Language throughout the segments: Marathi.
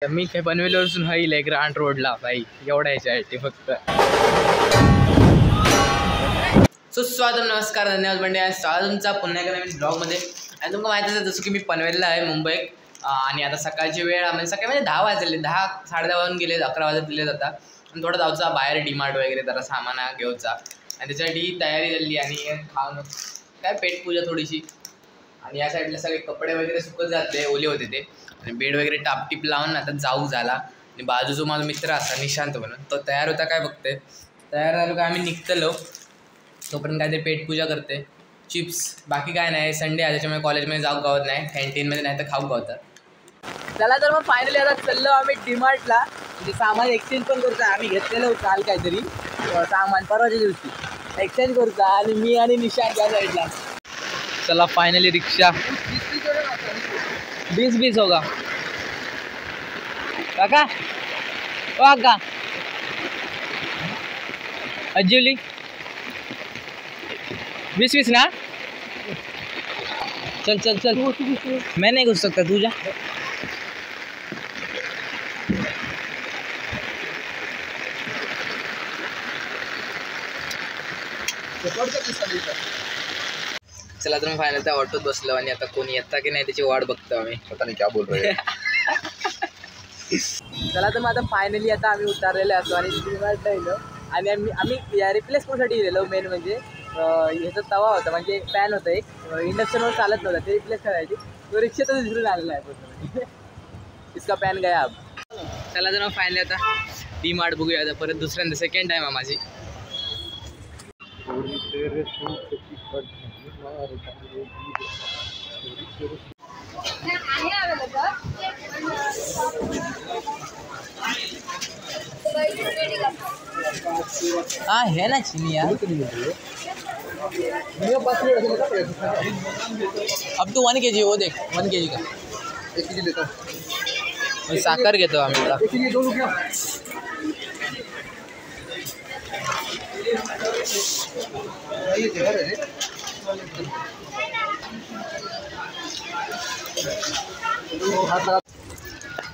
मी काय पनवेलवरून हाईल आहे ग्रांट रोडला भाई, एवढा याच्यासाठी फक्त. सुस्वागत, नमस्कार, धन्यवाद मंडळी. तुमचा पुन्हा एका नवीन ब्लॉगमध्ये. आणि तुम्हाला माहितीच आहे जसं की मी पनवेलला आहे मुंबईत. आणि आता सकाळची वेळ म्हणजे सकाळी म्हणजे 10 वाजले, 10 साडे 10 वाजून गेले, 11 वाजत दिले जातात. आणि थोडं जाऊचा बाहेर डीमार्ट वगैरे जरा सामान घेऊचा आणि त्याच्यासाठी तयारी झाली. आणि खाऊन काय पेटपूजा थोडीशी. आणि या साईडला सगळे कपडे वगैरे सुकत जाते, ओले होते ते. आणि बेड वगैरे टापटीप लावून आता जाऊ झाला. आणि बाजूचा माझा मित्र असा निशांत म्हणून तो तयार होता, काय बघते तयार झालो का आम्ही निघतलो. तोपर्यंत काहीतरी पेटपूजा करते, चिप्स, बाकी काय नाही. संडे आहे त्याच्यामुळे कॉलेजमध्ये जाऊ गावत नाही, कॅन्टीनमध्ये नाही तर खाऊ गावतात. चला तर मग फायनली आता चाललो आम्ही डीमार्टला. म्हणजे सामान एक्सचेंज पण करतो. आम्ही घेतलेलं काल काहीतरी सामान परवाच्या दिवशी एक्सचेंज करतो. आणि मी आणि निशांत या साईडला. चला फायनली रिक्षा 20 होगा काका. ओ काका अज्जुली 20 ना. चल चल चल, मैं नहीं घुस सकता, तू जा. चला तर मी फायनल त्या ऑटोत बसलो आणि आता कोणी येता की नाही त्याची वाट बघतो आम्ही. पता नाही क्या बोल रहे. चला तर मग आता फायनली आता आम्ही उतारलेलो असतो आणि डीमार्टला गेलो. आणि आम्ही या रिप्लेसमेंटसाठी गेलेलो. मेन म्हणजे ह्याचा तवा होता, म्हणजे पॅन होता एक, इंडक्शनवर चालत नव्हता, ते रिप्लेस करायची. तो रिक्षेतच विसरून आलेला आहे पूर्ण. इसका पॅन गया अब. चला तर मग फायनली आता डीमार्ट बघूया आता परत दुसऱ्यांदा, सेकंड टाईम आहे माझी. हाँ है ना चीनी यार. अब तू 1 kg वो देख, 1 kg का 1 kg लेता. साखर घेतो आम्ही.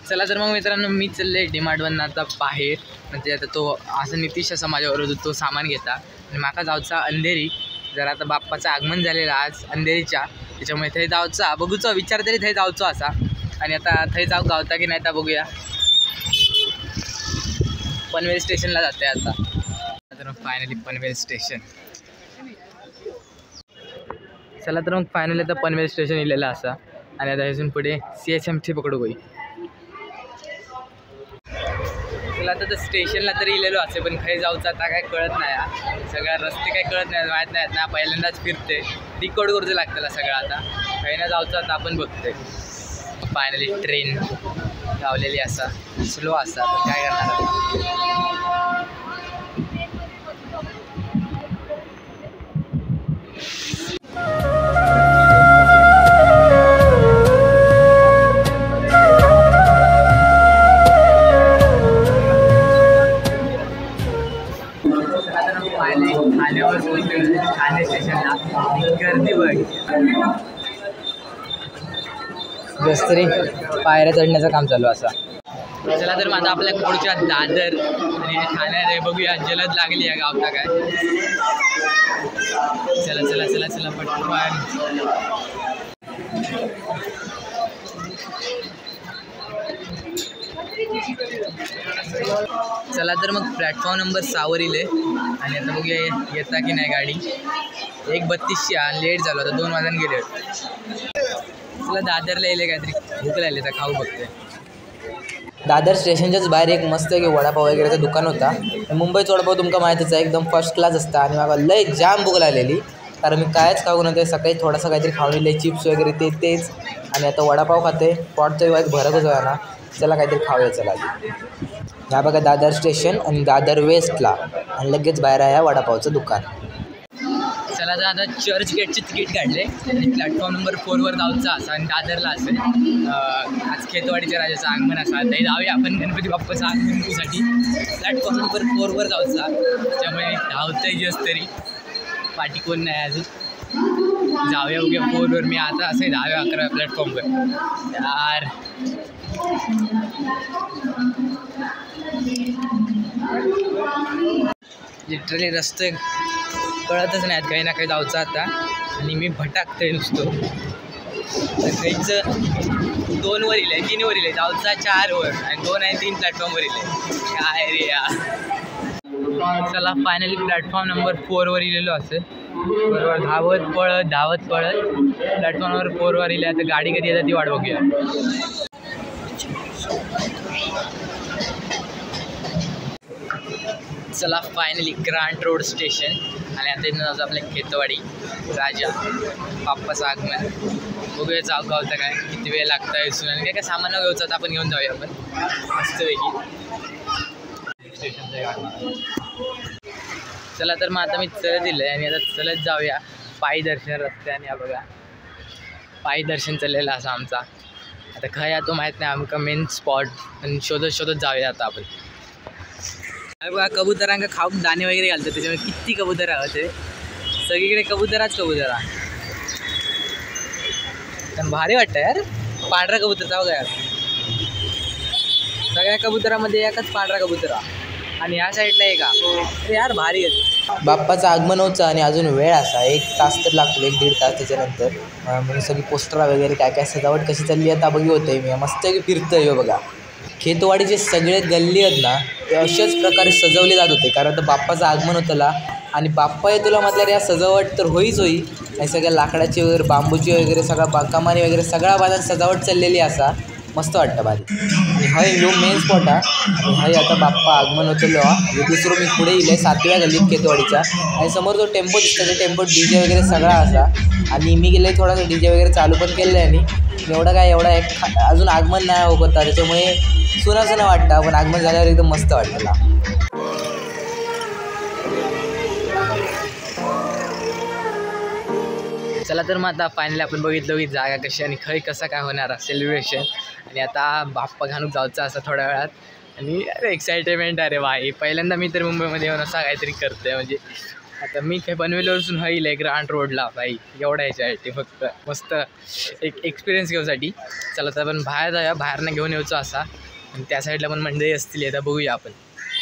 चला तर मग मित्रांनो मी चालले डीमार्टवरून आता बाहेर. म्हणजे आता तो असं नितीश असा माझ्याबरोबर तो सामान घेता. आणि माका जाऊचा अंधेरी, जरा आता बाप्पाचं आगमन झालेलं आज अंधेरीच्या, त्याच्यामुळे थंय जाऊचा बघूचा विचार तरी थंय जाऊचो असा. आणि आता थंय जाऊ गावता की नाही तर बघूया. पनवेल स्टेशनला जाते आता. तर मग फायनली पनवेल स्टेशन. चला तर मग फायनली आता पनवेल स्टेशन इलेलं असा. आणि आता इथून पुढे CHMT पकडू गई. चला आता तर स्टेशनला तरी इलेलो असे, पण खाली जाऊचं आता काय कळत नाही. सगळ्या रस्ते काही कळत नाही, माहीत नाहीत ना, पहिल्यांदाच फिरते. डिकोड करूचं लागतं सगळं. आता काही ना जाऊचं आता आपण बघतोय. फायनली ट्रेन लावलेली असा, स्लो असा, पण काय करणार. ठाण्यावर पोहोचलो, ठाणे स्टेशनला गर्दी बघ. जस तरी पायऱ्या चढण्याचं काम चालू असा. चला तर माझा आपल्या पुढच्या दादर आणि ठाण्यात बघूया जलद लागली आहे गावता काय. चला चला चला चला पटकन. चला तर मग प्लॅटफॉर्म नंबर 6 वर इले. आणि आता बघूया येता की नाही गाडी. 1:32 आणि लेट झालो, आता 2 वाजून गेले. चला दादरला येले, काहीतरी भूक लागली तर खाऊ बघते. दादर स्टेशनच्याच बाहेर एक मस्त की वडापाव वगैरेचं दुकान होता. मुंबईचा वडापाव तुमका माहितीच आहे, एकदम फर्स्ट क्लास असता. आणि मला लय जाम भूक लागलेली, कारण मी कायच खाऊ नव्हते. सकाळी थोडासा काहीतरी खाऊन येईल, चिप्स वगैरे तेच. आणि आता वडापाव खाते, पॉटचं वाईट भरतच आहे ना. चला काहीतरी खाऊया. चला ह्या बघा दादर स्टेशन आणि दादर वेस्टला, आणि लगेच बाहेर आहे वडापावचं दुकान. चला तर आता चर्च गेटचे तिकीट काढले आणि प्लॅटफॉर्म नंबर 4 वर जाऊचा असा. आणि दादरला असेल आज खेतवाडीच्या राजाचं आगमन असा. तरी जाऊया आपण गणपती बाप्पाचं आगमनासाठी. प्लॅटफॉर्म नंबर 4 वर जाऊचा, त्यामुळे धावतंय जस तरी पाठी कोण नाही अजून. जाऊया उद्या 4 वर. मी आता असे 10-11 प्लॅटफॉर्मवर यार. लिटरली रस्ते कळतच नाहीत, काही ना काही जायचं आता आणि मी भटाकतोय नुसतो. काहीच 2 वर इले 3 वर इले जाऊचा 4 वर आणि 2 आणि 3 प्लॅटफॉर्मवर इले. काय रे यार. चला फायनली प्लॅटफॉर्म नंबर 4 वर इलेलो असेल. बरोबर धावत पळत प्लॅटफॉर्मवर 4 वर इले. आता गाडी कधी येतात ती वाट बघूया. चला फायनली ग्रांट रोड स्टेशन आणि आता इथून जाऊ आपल्या खेतवाडी राजा बाप्पाचं आगमन. बघूया जाऊ गावचं काय किती वेळ लागतं इथून आणि काय सामान घ्यायचं तर आपण घेऊन जाऊया आपण मस्तपैकी स्टेशनचं. चला तर मग आता मी चलत दिलं आणि आता चलत जाऊया पायी दर्शन रस्त्याने. या बघा पायी दर्शन चाललेलं असं आमचा. आता खरं या तो माहीत नाही आमका मेन स्पॉट पण शोधत जाऊया आता आपण. बघा कबुतरांका खाऊक दाणे वगैरे घालतात त्याच्यामुळे किती कबूतर होते सगळीकडे कबुतरा. पण भारी वाटतं यार पांढरा कबूतरचा बघा यार. सगळ्या कबुतरामध्ये एकच पांढरा कबुतरा आणि ह्या साईडला एक अरे यार भारी आहे. बाप्पाचं आगमन होतं आणि अजून वेळ असा 1 तास तर लागतो 1-1.5 तास त्याच्यानंतर. म्हणजे सगळी पोस्टर वगैरे काय सजावट कशी चालली आता बघी होतंय मी मस्त फिरतोय बघा. खेतवाडीचे सगळे गल्ली आहेत ना ते अशाच प्रकारे सजवले जात होते कारण तर बाप्पाचं आगमन होतं आणि बाप्पा येतोला म्हटल्यावर या सजावट तर होईच आणि सगळ्या लाकडाची वगैरे बांबूची वगैरे सगळा बागकामाने वगैरे सगळ्या बाजार सजावट चाललेली असा मस्त वाटतं भारी. आणि हय ह्यो मेन स्पॉट आणि हय आता बाप्पा आगमन होतलो दुसरं मी पुढे येईल 7व्या गल्लीत खेतवाडीच्या आणि समोर जो टेम्पो दिसतो ते टेम्पो DJ वगैरे सगळा असा आणि मी गेले थोडासा DJ वगैरे चालू पण केलेलं आहे आणि एवढा एक अजून आगमन नाही होता त्याच्यामुळे सुना वाटतं पण आगमन झाल्यावर एकदम मस्त वाटतं. चला तर मग आता फायनली आपण बघितलं की जागा कशी आणि खय कसं काय होणार सेलिब्रेशन आणि आता बाप्पा घालून जायचं असं थोड्या वेळात आणि अरे एक्साइटमेंट अरे भाई पहिल्यांदा मी तर मुंबईमध्ये येऊन असं काहीतरी करतोय म्हणजे आता मी काही पनवेलवरून हईल आहे ग्रांट रोडला भाई एवढा ह्याच्यासाठी फक्त मस्त एक एक्सपिरियन्स घेऊसाठी. चला तर आपण बाहेर जाऊया बाहेरनं घेऊन यायचो असा आणि त्या साईडला पण मंडळी असतील आता बघूया आपण.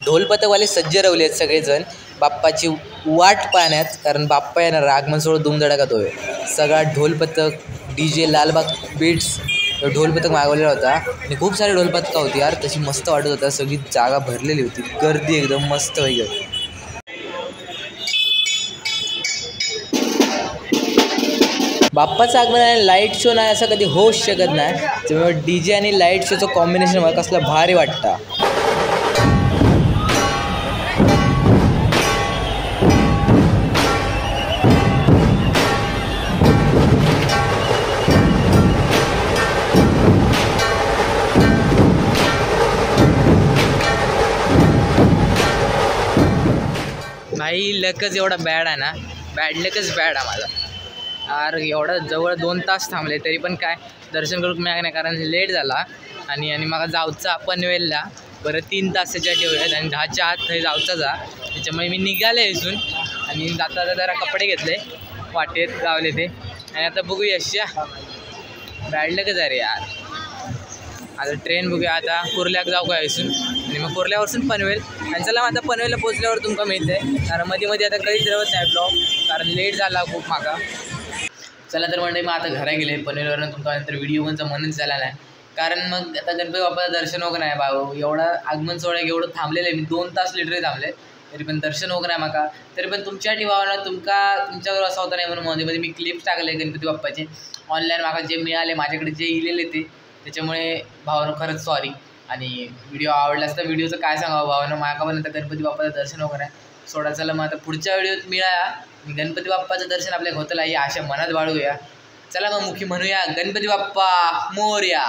ढोलपथकवाले सज्ज रवले आहेत सगळेजण बाप्पाची वाट पाहण्यात कारण बाप्पा येणार आगमन सोहळा धूमधडाक्यात होय. सगळा ढोलपथक DJ लालबाग बीट्स ढोलपथक मागवलेला होता आणि खूप सारे ढोलपथका होती यार तशी मस्त वाटत होता. सगळी जागा भरलेली होती गर्दी एकदम मस्त वगैरे. बाप्पाचं आगमन आणि लाईट शो नाही असं कधी होऊच शकत नाही त्यामुळे DJ आणि लाईट शोचं कॉम्बिनेशन मला कसलं भारी वाटतं. भाई लकच एवढा बॅड आहे ना बॅड लकच बॅड आहे माझा यार. एवढा जवळ 2 तास थांबले तरी पण काय दर्शन करूक मिळालं नाही कारण लेट झाला आणि मला जाऊचा पनवेलला बरं 3 तास त्याच्या ठेवल्यात आणि 10च्या आत थंय जाऊचा त्याच्यामुळे मी निघाले इथून आणि जाता जरा कपडे घेतले वाटेत गावले ते आणि आता बघूया अशा बॅड लकच आहे रे यार. आता ट्रेन बघूया आता कुर्ल्याक जाऊ का इथून आणि मग कुर्ल्यावरसून पनवेल आणि चला आता पनवेलला पोचल्यावर तुमका मिळते कारण मध्ये आता कधीच रवत नाही ब्लॉग कारण लेट झाला खूप मागा. चला तर म्हणजे मग आता घरा गेले पनवेलवरून तुमचा नंतर व्हिडिओ बनचा मनच झाला नाही कारण मग आता गणपती बाप्पाचं दर्शन होत नाही भाऊ. एवढा आगमन सोहळा एवढं थांबलेलं आहे मी 2 तास लिटरली थांबले तरी पण दर्शन होत नाही माका. तरी पण तुमच्यासाठी भावना तुमच्यावर असं होतं नाही म्हणून मध्ये मी क्लिप्स टाकले गणपती बाप्पाचे ऑनलाईन माका जे मिळाले माझ्याकडे जे इलेले ते त्याच्यामुळे भावानं खरंच सॉरी. आणि व्हिडिओ आवडलास तर व्हिडिओचं काय सांगावं भावानं माका पण आता गणपती बाप्पाचं दर्शन वगैरे सोडा. चला मग आता पुढच्या व्हिडिओत मिळाया गणपती बाप्पाचं दर्शन आपल्या होतं ही आशा मनात बाळगूया. चला मग मुखी म्हणूया गणपती बाप्पा मोरया.